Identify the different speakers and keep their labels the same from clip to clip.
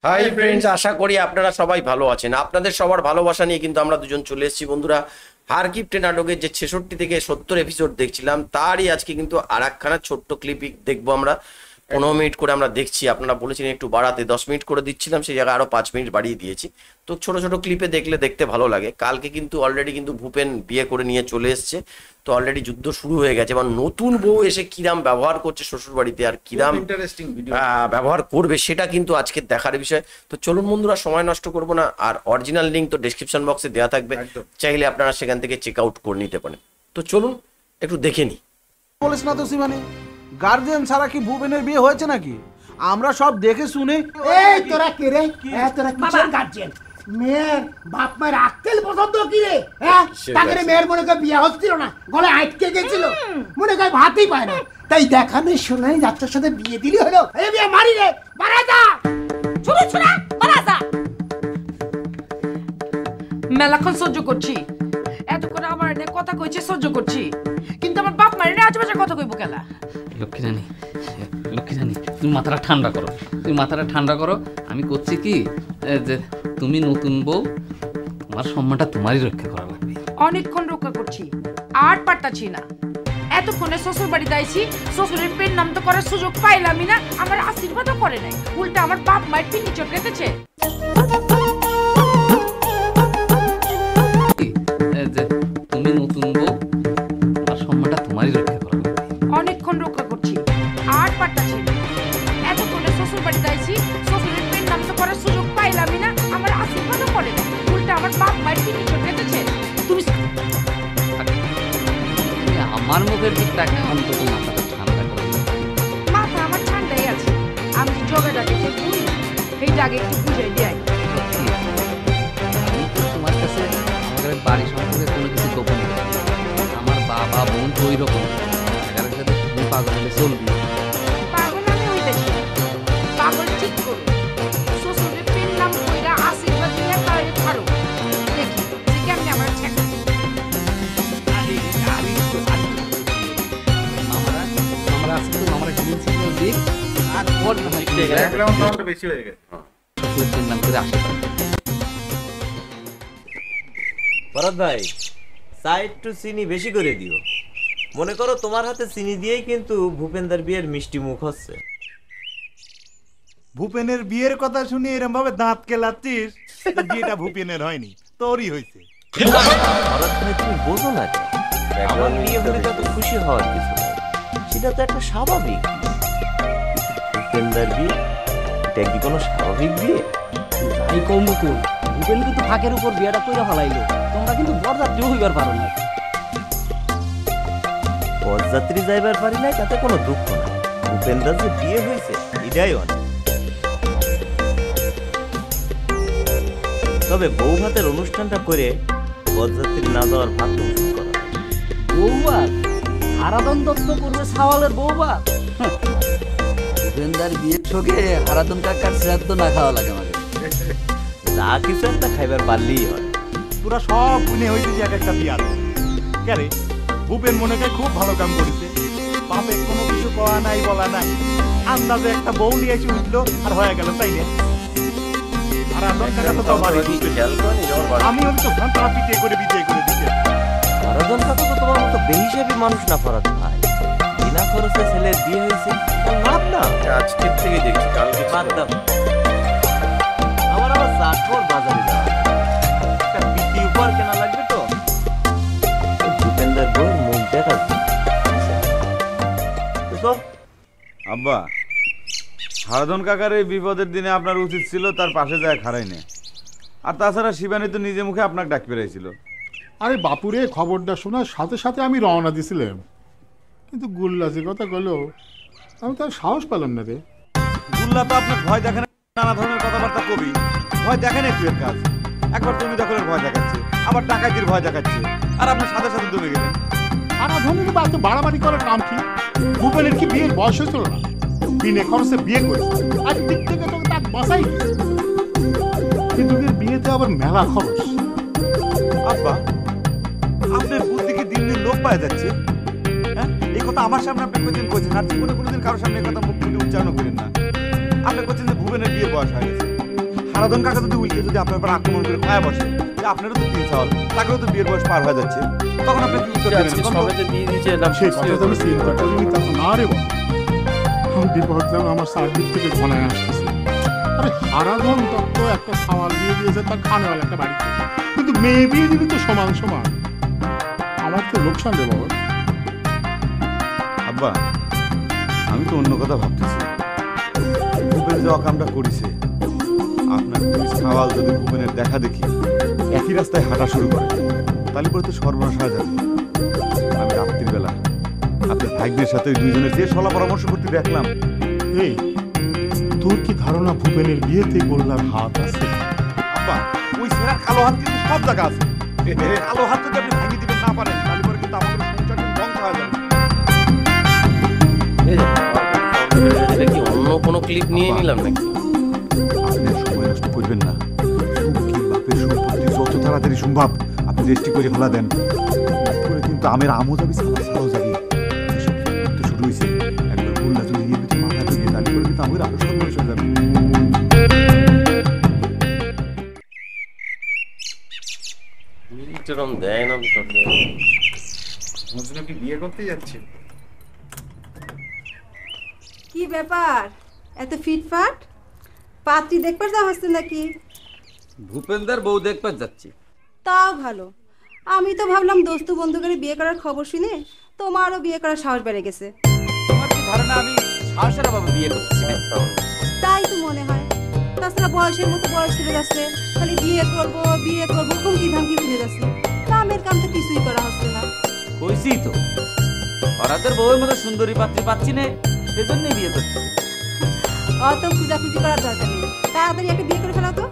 Speaker 1: Hi friends, আশা করি আপনারা সবাই ভালো আছেন। আপনাদের সবার ভালোবাসা নিয়ে কিন্তু আমরা দুজন চলে এসেছি বন্ধুরা। হার গিফটে নাটকের যে 66 থেকে 70 এপিসোড দেখছিলাম, তারই আজকে কিন্তু আর একখানা ছোট্ট ক্লিপিং দেখবো আমরা। 15 মিনিট করে আমরা দেখছি, আপনারা বলেছিলেন একটু বাড়াতে, 10 মিনিট করে দিচ্ছিলাম, সেই জায়গায় আরো 5 মিনিট বাড়িয়ে দিয়েছি। তো ছোট ছোট ক্লিপে দেখলে দেখতে ভালো লাগে। কালকে কিন্তু অলরেডি কিন্তু ভূপেন বিয়ে করে নিয়ে চলে এসছে, তো অলরেডি যুদ্ধ শুরু হয়ে গেছে। এবং নতুন বউ এসে কিরাম ব্যবহার করছে শ্বশুর বাড়িতে, আর কিরাম
Speaker 2: ইন্টারেস্টিং ভিডিও
Speaker 1: ব্যবহার করবে সেটা কিন্তু আজকে দেখার বিষয়। তো চলুন বন্ধুরা, সময় নষ্ট করবো না। আর অরিজিনাল লিঙ্ক তো ডেসক্রিপশন বক্সে দেওয়া থাকবে,
Speaker 2: একদম।
Speaker 1: চাইলে আপনারা সেখান থেকে চেক আউট করে নিতে পারেন। তো চলুন একটু দেখে নি।
Speaker 3: বলিস না তো সীমানে, গার্জিয়ান ছাড়া কি ভুবনের বিয়ে হয়েছে নাকি? আমরা সব দেখে শুনে
Speaker 4: এই তোরা কে রে? হ্যাঁ তোরা কিসের গার্জিয়ান? মেয়ের বাপ মায়ের আক্কেল পছন্দ কি রে? হ্যাঁ তাকে মেয়ের মনে করে বিয়ে হচ্ছিল না, গলায় আটকে গেছিল, মনে করে ভাতই পায় না, তাই দেখানে শোনাই যাত্রার সাথে বিয়ে দিলি হলো। এই বিয়ে মারি রে, মারা যা,
Speaker 5: শুনে শোনা মারা যা। মেলাক্ষণ সহ্য করছি, এত করে আমার এনে কথা কইছে সহ্য করছি, কিন্তু আমার বাপ মায়ের আজেবাজে কথা কইব কেলা?
Speaker 6: লক্ষ্মী রানী, লক্ষ্মী রানী, তুমি মাথাটা ঠান্ডা করো, তুমি মাথাটা ঠান্ডা করো। আমি করছি কি যে তুমি নতুন বউ, তোমার সম্মানটা তোমারই রক্ষা করা লাগবে।
Speaker 5: অনেকক্ষণ রক্ষা করছি, আর পারতাছি না। এতক্ষণে শ্বশুর বাড়িতে আইছি, শ্বশুরের পেন নাম তো করার সুযোগ পাইলামই না, আমার আশীর্বাদও করে নাই, উল্টা আমার বাপ মায়ের পিন্ডি চট রেখেছে।
Speaker 6: যে তুমি নতুন বউ, তোমার সম্মানটা তোমারই রক্ষা করা লাগবে।
Speaker 5: অনেকক্ষণ রক্ষা করছি, আর পারতাছি না। এতক্ষণে শ্বশুর বাড়িতে আইছি, শ্বশুরের পেন নাম তো করার সুযোগ পাইলামই না, আমার আশীর্বাদও করে নাই, উল্টা আমার বাপ মায়ের পিন্ডি চট রেখেছে। তুমি
Speaker 6: আমার মুখের দিক তাকে অন্তত মাথাটা ঠান্ডা করো।
Speaker 5: মাথা আমার ঠান্ডাই আছে, আমি যে জগাটাকে বুঝি না, এইটা আগে একটু বুঝাই দিই।
Speaker 6: আমি তো তোমার কাছে আমাদের বাড়ি সম্পর্কে কোনো কিছু গোপন করি না। আমার বাবা বোন তো ওই রকম, এগারোর সাথে তুমি পাগল হলে চলবি।
Speaker 5: পাগল আমি হইতেছি, পাগল ঠিক করো। শ্বশুরের পেন নাম কইরা আশীর্বাদ দিয়ে তারে ছাড়ো, দেখি যে কেমনে আমার ঠেকা।
Speaker 6: মামারা মামারা আছে তো, মামারা গ্রিন সিগন্যাল দিক আর পর
Speaker 2: ব্যাকগ্রাউন্ড সাউন্ড বেশি হয়ে গেছে।
Speaker 6: শ্বশুরের নাম করে আশীর্বাদ।
Speaker 7: ভরত ভাই, সাইড টু চিনি বেশি করে দিও। মনে করো তোমার হাতে চিনি দিয়েই কিন্তু ভূপেন্দার বিয়ের মিষ্টি মুখ হচ্ছে।
Speaker 8: ভূপেনের বিয়ের কথা শুনে এরকম ভাবে দাঁত কেলাচ্ছিস, তো বিয়েটা ভূপেনের হয়নি, তোরই হয়েছে।
Speaker 7: ভরত ভাই, তুমি বোঝো না কেন? আমার বিয়ে হলে যত খুশি হওয়ার কিছু নাই, সেটা তো একটা স্বাভাবিক বিয়ে। ভূপেন্দার বিয়ে, এটা কি কোনো স্বাভাবিক বিয়ে?
Speaker 9: এই কম নতুন ভূপেন কিন্তু ফাঁকের উপর বিয়েটা করে ফেলাইলো, তোমরা কিন্তু বরযাত্রী হইবার পারো না।
Speaker 7: বরযাত্রী যাইবার পারি নাই, তাতে কোনো দুঃখ নাই। ভূপেন্দার যে বিয়ে হয়েছে এটাই অনেক। তবে বউ ভাতের অনুষ্ঠানটা করে বরযাত্রী না যাওয়ার ভাত করা।
Speaker 9: বৌবাদ হারাদন দত্ত করবে সাওয়ালের বৌবাদ। ভূপেনদার বিয়ের শোকে হারাদন কাকার শ্রাদ্ধ না খাওয়া লাগে আমাকে।
Speaker 7: যা কিছু একটা খাইবার পারলেই হয়।
Speaker 8: তোরা সব গুনে হইতেছে এক একটা বিয়ার। কেরে ভূপেন মনে হয় খুব ভালো কাম করেছে, বাপে কোনো কিছু করা নাই বলা নাই, আন্দাজে একটা বউ নিয়ে এসে উঠলো আর হয়ে গেল, তাই না? আর আদন কাকা তো তোমারই, আমি হলে তো ঘন্টা পিটিয়ে করে বিজয় করে দিতে।
Speaker 7: আরাধন কাকা তো তোমার মতো বেহিসাবি মানুষ না ফরাত ভাই। বিনা খরচে ছেলের বিয়ে হয়েছে, লাভ না।
Speaker 1: আজকের থেকে দেখছি, কালকে
Speaker 7: বাদ দাও। আমার আবার চাটমোর বাজারে যাওয়া, একটা পিটি উপহার কেনা লাগবে তো। ভূপেন্দার বউর মুখ দেখা তো।
Speaker 8: আব্বা, হারাধন কাকার এই বিপদের দিনে আপনার উচিত ছিল তার পাশে যায় খাড়াই নে। আর তাছাড়া শিবানী তো নিজে মুখে আপনাকে ডাক পেরাইছিল।
Speaker 10: আরে বাপুরে, খবরটা শোনার সাথে সাথে আমি রওনা দিছিলাম, কিন্তু গুল্লা যে কথা গেল আমি তার সাহস পেলাম না রে।
Speaker 8: গুল্লা তো আপনার ভয় দেখেন, নানা ধরনের কথাবার্তা কবি, ভয় দেখেন একটু এর কাজ। একবার জমি দখলের ভয় দেখাচ্ছে, আবার ডাকাতির ভয় দেখাচ্ছে, আর আপনার সাথে সাথে দমে গেলেন।
Speaker 10: আর ধনীর বা এত বাড়াবাড়ি করার কাম কি? ভূপেনের কি বিয়ের বয়স হয়েছিল না? বিনে খরচে বিয়ে করে আর দিক থেকে তোকে তাক বাঁচাই, কিন্তু বিয়েতে আবার মেলা খরচ।
Speaker 8: আব্বা, আপনার বুদ্ধি কি দিন দিন লোক পাওয়া যাচ্ছে? হ্যাঁ, এই কথা আমার সামনে আপনি কোনদিন আর জীবনে কোনোদিন কারোর সামনে কথা মুখ ফুটে উচ্চারণ করেন না। আপনি বলছেন যে ভুবনের বিয়ের বয়স হয়ে গেছে,
Speaker 11: হারাধন কাকা যদি উল্টে যদি আপনার উপর আক্রমণ করে খায়া বসে যে আপনারও তো 3 সাল, তাকেও তো বিয়ের বয়স পার হয়ে যাচ্ছে, তখন আপনি কি উত্তর দেবেন?
Speaker 1: সবে তো দিয়ে দিয়েছে না,
Speaker 10: সেই কথা তো আমি চিন্তা করিনি, তখন না রে বাবা, আমি বিপদ যেন আমার চারদিক থেকে ঘনায় আসতেছে। আরে হারাধন দত্ত একটা সাওয়াল দিয়ে দিয়েছে তার খানেওয়ালা একটা বাড়িতে, কিন্তু মেয়ে বিয়ে দিবি তো সমান সমান, আমার তো লোকসান রে বাবা।
Speaker 11: আব্বা, আমি তো অন্য কথা ভাবতেছি। ভূপেন যে অকামটা করেছে, আপনার 2 সাওয়াল যদি ভূপেনের দেখা দেখি একই রাস্তায় হাঁটা শুরু করে, তাহলে পরে তো সর্বনাশ হয়ে যাবে। আমি রাত্রির বেলা আপনার ভাগ্যের সাথে ওই দুইজনের যে সলা পরামর্শ করতে দেখলাম।
Speaker 10: এই তোর কি ধারণা ভূপেনের বিয়েতে গোল্লার হাত আছে?
Speaker 11: আব্বা, ওই ছেলের কালো হাত কিন্তু সব জায়গা আছে। কালো হাত যদি আপনি ভাঙিয়ে দিবেন না পারেন, তাহলে পরে কিন্তু আমাদের সংসার ধ্বংস হয়ে যাবে।
Speaker 1: এটা কি অন্য কোনো ক্লিপ নিয়ে নিলাম নাকি?
Speaker 11: আপনি সময় নষ্ট করবেন না। সুখীর বাপের সম্পত্তি যত তাড়াতাড়ি সম্ভব আপনি রেজিস্ট্রি করে ফেলা দেন, করে কিন্তু আমের আমও যাবি, ছাড়াও যাবি। এসব তো শুরু হয়েছে, একবার গোল্লা যদি ইয়ে ভিতরে মাথা ঢুকে, তাহলে করে কিন্তু আমাদের আরো সর্বনাশ হয়ে যাবে।
Speaker 1: এরকম দেয় না তোকে।
Speaker 2: মজনু কি বিয়ে করতে যাচ্ছে?
Speaker 12: কি ব্যাপার, এত ফিটফাট? পাত্রী দেখবার যাওয়া হচ্ছে নাকি?
Speaker 6: ভূপেন্দার বউ দেখবার যাচ্ছি।
Speaker 12: তাও ভালো। আমি তো ভাবলাম দোস্ত বন্ধু করে বিয়ে করার খবর শুনে তোমারও বিয়ে করার সাহস বেড়ে গেছে।
Speaker 6: তোমার কি ধারণা আমি সাহসের অভাবে বিয়ে করতেছি?
Speaker 12: তাই তো মনে হয়। তাছাড়া বয়সের মতো বয়স চলে যাচ্ছে, খালি বিয়ে করবো হুমকি ধামকি উঠে যাচ্ছে। কামের কাম তো কিছুই করা হচ্ছে না।
Speaker 6: কইছি তো, ওরাদের বউয়ের মতো সুন্দরী পাত্রী পাচ্ছি না, সেজন্যই বিয়ে করতেছি।
Speaker 12: অত খুঁজাখুঁজি করার দরকার নেই, তাড়াতাড়ি একটা বিয়ে করে ফেলাও তো।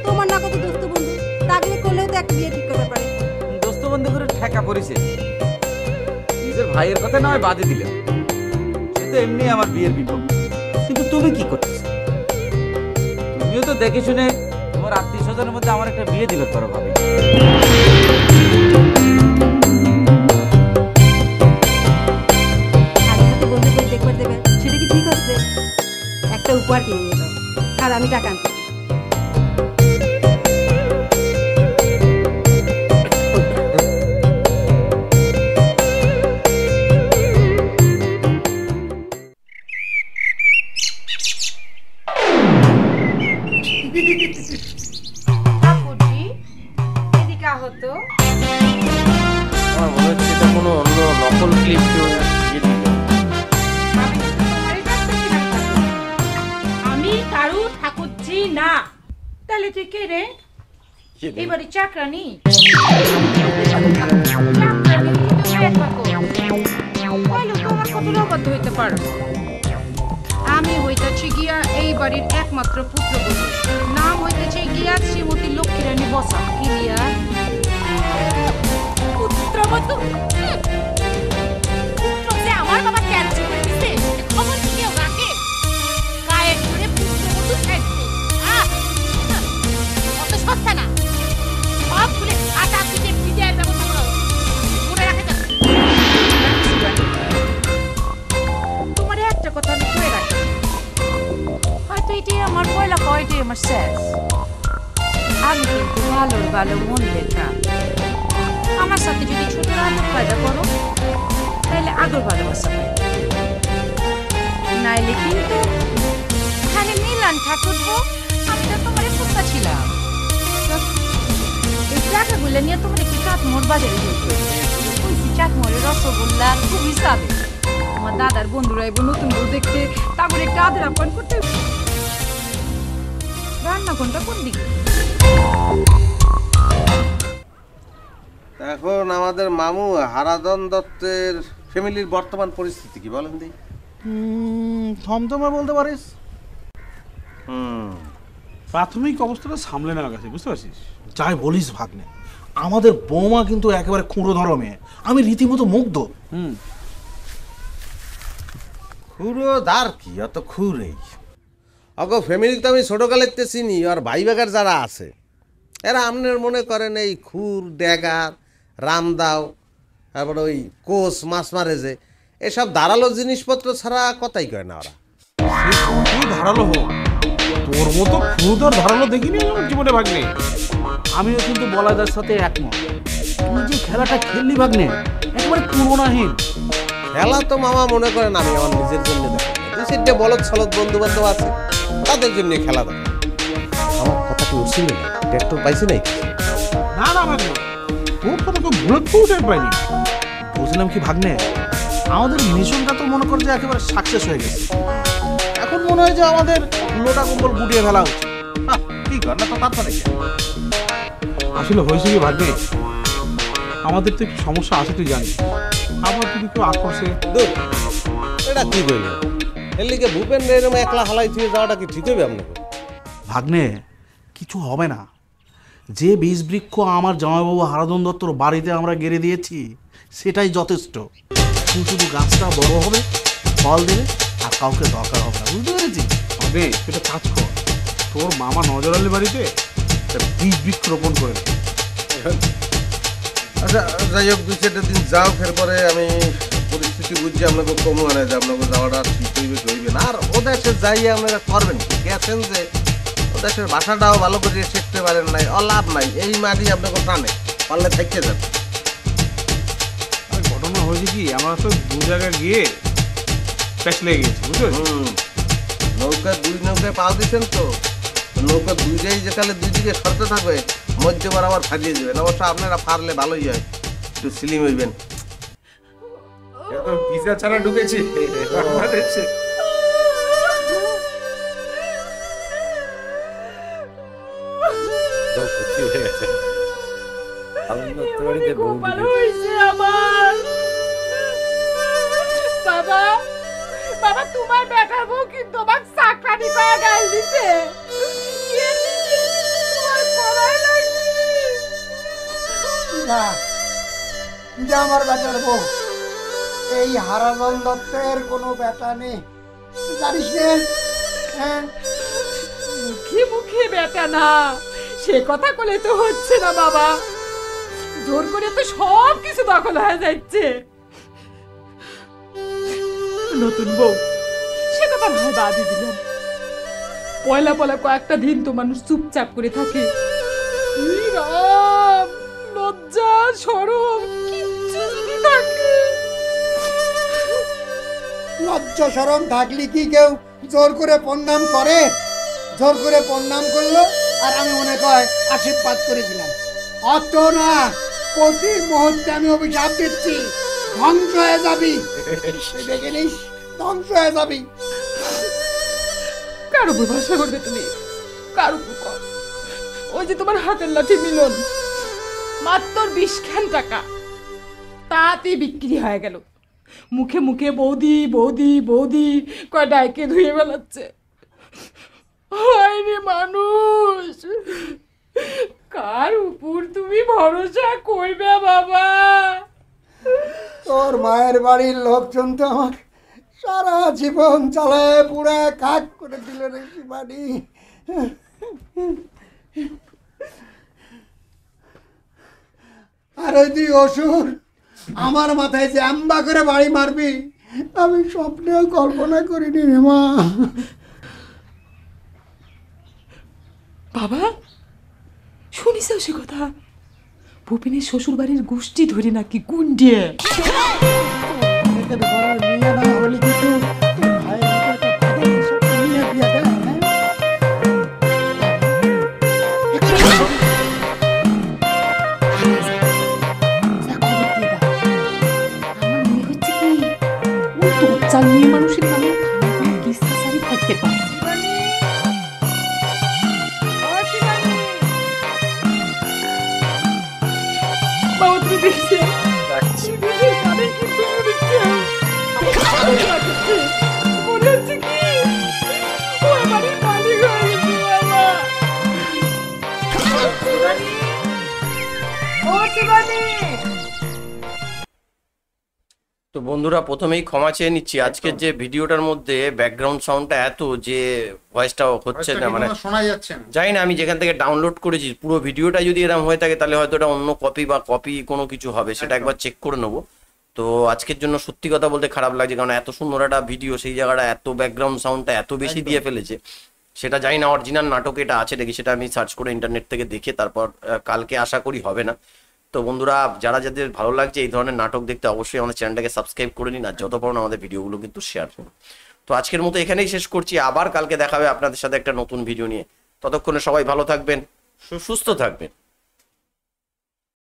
Speaker 12: তোমার না কত দোস্ত বন্ধু, তাগলে করলেও তো একটা বিয়ে ঠিক করতে পারে।
Speaker 6: দোস্ত বন্ধু করে ঠেকা পড়েছে, নিজের ভাইয়ের কথা নয় বাদে দিলে, সে তো এমনি আমার বিয়ের বিপক্ষে। কিন্তু তুমি কি করতেছো? তুমিও তো দেখে শুনে তোমার আত্মীয় স্বজনের মধ্যে আমার একটা বিয়ে দিবে পারো ভাবি।
Speaker 12: বন্ধু করে দেখবার দেবে, সেটা কি ঠিক হচ্ছে? একটা উপহার কিনে নিয়ে দাও, আর আমি টাকা আনতে।
Speaker 5: হতো
Speaker 1: আমার মনে হচ্ছে এটা কোনো অন্য নকল ক্লিপ কেউ দিয়ে দিল।
Speaker 5: আমি কারু ঠাকুরজি না। তাহলে তুই কে রে? এবারে চাকরানি। তোমার কত অবাধ্য হইতে পারো? আমি হইতেছি গিয়া এই বাড়ির একমাত্র পুত্রবধূ, নাম হইতেছে গিয়া শ্রীমতী লক্ষ্মীরানী বসা। গিয়া পুত্রবধূ? পুত্র যে আমার বাবা ক্যান্সেল করে দিছে, খবর কি কেউ রাখে? গায়ে ধরে পুত্রবধূ থাকবে, অত সস্তা না। সব খুলে আটা পিঠে ভিজে ব্যবস্থা করো, মনে রাখে না। তোমার একটা কথা আমি কয়ে রাখি, হয়তো এটাই আমার পয়লা, এটাই আমার শেষ। আমি কিন্তু ভালোর ভালো মন লেখা। আমার সাথে যদি ছোট রাতের ফায়দা করো, তাহলে আগর ভালোবাসা পাই, নাইলে কিন্তু খালি মিলান ঠাকুরবো। আমি তো তোমার পুস্তা ছিলাম। এই টাকাগুলো নিয়ে তোমার একটু চাটমোড় বাজারে যেতে। ওই চাটমোড়ের রসগোল্লা খুবই স্বাদে। আমার দাদার বন্ধুরা এবার নতুন বউ দেখতে, তারপরে একটু আদর আপ্যায়ন করতে। রান্না কোনটা কোন দিকে?
Speaker 13: এখন আমাদের মামু হারাধন দত্তের ফ্যামিলির বর্তমান পরিস্থিতি কি বলেন দি?
Speaker 3: থমথমে বলতে পারিস। প্রাথমিক অবস্থাটা সামলে নেওয়া গেছে, বুঝতে পারছিস? যাই বলিস ভাগ্নে, আমাদের বৌমা কিন্তু একেবারে খুঁড়ো ধরো মেয়ে। আমি রীতিমতো মুগ্ধ।
Speaker 13: খুঁড়ো দার কি, অত খুঁড়েই অগ ফ্যামিলি তো আমি ছোটকালেতে চিনি। আর ভাই বেগার যারা আছে এরা আপনার মনে করেন এই খুর ড্যাগার রামদাও, তারপরে ওই কোষ মাছ মারে যে এসব ধারালো জিনিসপত্র ছাড়া কথাই কয় না ওরা।
Speaker 3: ধারালো হোক, তোর মতো ক্ষুধর ধারালো দেখিনি আমার জীবনে ভাগ্নে।
Speaker 9: আমিও কিন্তু বলাদার সাথে একমত। তুই যে খেলাটা খেললি ভাগ্নে একেবারে তুলনাহীন।
Speaker 13: খেলা তো মামা মনে করেন আমি আমার নিজের জন্য দেখি, দেশের যে বলদ সলদ বন্ধু বান্ধব আছে তাদের জন্য খেলা দেখি। আমার কথা কি উঠছিল না? ট্র্যাক্টর পাইছি নাই?
Speaker 3: না না ভাগ্নে, তোর কথা তো ভুলে পৌঁছাতে পারিনি। বুঝলাম কি ভাগ্নে, আমাদের মিশনটা তো মনে কর যে একেবারে সাকসেস হয়ে গেছে। এখন মনে হয় যে আমাদের লোটা কম্বল গুটিয়ে ফেলা উচিত। কি কর না তো তারপরে আসলে হয়েছে কি ভাগ্নে, আমাদের তো একটু সমস্যা আছে তুই জানিস। আবার যদি কেউ আকর্ষে
Speaker 13: এটা কি বলবো, এর লিগে ভূপেন এরকম একলা হালাই থেকে যাওয়াটা কি ঠিক হবে আপনাকে?
Speaker 3: ভাগ্নে কিছু হবে না। যে বীজ বৃক্ষ আমার জামাইবাবু হারাধন দত্তর বাড়িতে আমরা গেড়ে দিয়েছি সেটাই যথেষ্ট। শুধু গাছটা বড় হবে, ফল দেবে, আর কাউকে দরকার হবে না। বুঝতে পেরেছি? হবে সেটা কাজ কর, তোর মামা নজর আলীর বাড়িতে বীজ বৃক্ষ রোপণ করে দে।
Speaker 13: আচ্ছা যাই হোক, 2-4 দিন যাও, এরপরে আমি পরিস্থিতি বুঝছি আপনাকে কম আনে যে আপনাকে যাওয়াটা ঠিক হইবে কি হইবে না। আর ও দেশে যাইয়ে আপনারা করবেন কি, গেছেন যে ও দেশের ভাষাটাও ভালো করে শিখতে পারেন নাই, অলাভ নাই, এই মাটি আপনাকে টানে, পারলে থাকতে যান।
Speaker 3: ঘটনা হয়েছে কি, আমরা তো দু জায়গায় গিয়ে প্যাচ লেগে গেছি, বুঝতে
Speaker 13: নৌকা দুই নৌকায় পাও দিচ্ছেন তো, নৌকা দুই জায়গায় যেখানে দুই দিকে সরতে থাকবে মধ্যে বরাবর ফাটিয়ে যাবেন। অবশ্য আপনারা পারলে ভালোই হয়, একটু স্লিম হইবেন।
Speaker 2: ভিসা ছাড়া ঢুকেছি বাংলাদেশে।
Speaker 5: বাবা বাবা, তোমার বেটার বউ কিন্তু আমার চাকরানি পায়া গাল দিছে।
Speaker 4: আমার বেটার বউ এই হারাধন দত্তের কোনো বেটা নেই, জানিস রে? হ্যাঁ,
Speaker 5: মুখে মুখে বেটা না, সে কথা বলে তো হচ্ছে না বাবা। জোর করে তো সব কিছু দখল হয়ে যাচ্ছে। নতুন বউ সে কথা ভাই বাদই দিলাম। পয়লা পয়লা কয়েকটা দিন তো মানুষ চুপচাপ করে থাকে। লজ্জা শরম কিচ্ছু যদি থাকে,
Speaker 4: লজ্জা শরম থাকলে কি কেউ জোর করে প্রণাম করে? জোর করে প্রণাম করলো আর আমি মনে কয় আশীর্বাদ করে দিলাম। অত না, প্রতি মুহূর্তে আমি অভিশাপ দিচ্ছি, ধ্বংস হয়ে যাবি। দেখে নিস, ধ্বংস হয়ে যাবি।
Speaker 5: কার উপর ভরসা করবে তুমি? কার উপর? ওই যে তোমার হাতের লাঠি মিলন, মাত্র 20 খান টাকা তাতেই বিক্রি হয়ে গেল। মুখে মুখে বৌদি বৌদি বৌদি কয় ডাইকে ধুয়ে বেলাচ্ছে। হয়নি মানুষ, কার উপর তুমি ভরসা করবে বাবা?
Speaker 4: তোর মায়ের বাড়ির লোকজন তো আমাকে সারা জীবন চালায় পুরা কাজ করে দিল রে শিবানী। আর ওই তুই অসুর আমার মাথায় যে আম্বা করে বাড়ি মারবি আমি স্বপ্নেও কল্পনা করিনি রে মা।
Speaker 5: বাবা শুনিস সে কথা? ভূপেনের শ্বশুর বাড়ির গোষ্ঠী ধরে নাকি গুন্ডিয়ে। মানুষের নামে থাকতে পারে।
Speaker 1: তো বন্ধুরা প্রথমেই ক্ষমা চেয়ে নিচ্ছি, আজকের যে ভিডিওটার মধ্যে ব্যাকগ্রাউন্ড সাউন্ডটা এত যে ভয়েসটা হচ্ছে না, মানে
Speaker 2: শোনা যাচ্ছে না।
Speaker 1: জানি না আমি যেখান থেকে ডাউনলোড করেছি পুরো ভিডিওটা যদি এরকম হয়ে থাকে তাহলে হয়তো এটা অন্য কপি কোনো কিছু হবে, সেটা একবার চেক করে নেবো। তো আজকের জন্য সত্যি কথা বলতে খারাপ লাগছে, কারণ এত সুন্দর একটা ভিডিও সেই জায়গাটা এত ব্যাকগ্রাউন্ড সাউন্ডটা এত বেশি দিয়ে ফেলেছে। সেটা জানি না অরিজিনাল নাটক এটা আছে দেখি, সেটা আমি সার্চ করে ইন্টারনেট থেকে দেখে তারপর কালকে আশা করি হবে না। তো বন্ধুরা যাদের ভালো লাগছে এই ধরনের নাটক দেখতে অবশ্যই আমাদের চ্যানেলটাকে সাবস্ক্রাইব করে নিন, আর যত পারেন আমাদের ভিডিওগুলো কিন্তু শেয়ার করুন। তো আজকের মতো এখানেই শেষ করছি, আবার কালকে দেখা হবে আপনাদের সাথে একটা নতুন ভিডিও নিয়ে। ততক্ষণে সবাই ভালো থাকবেন, সুস্থ থাকবেন।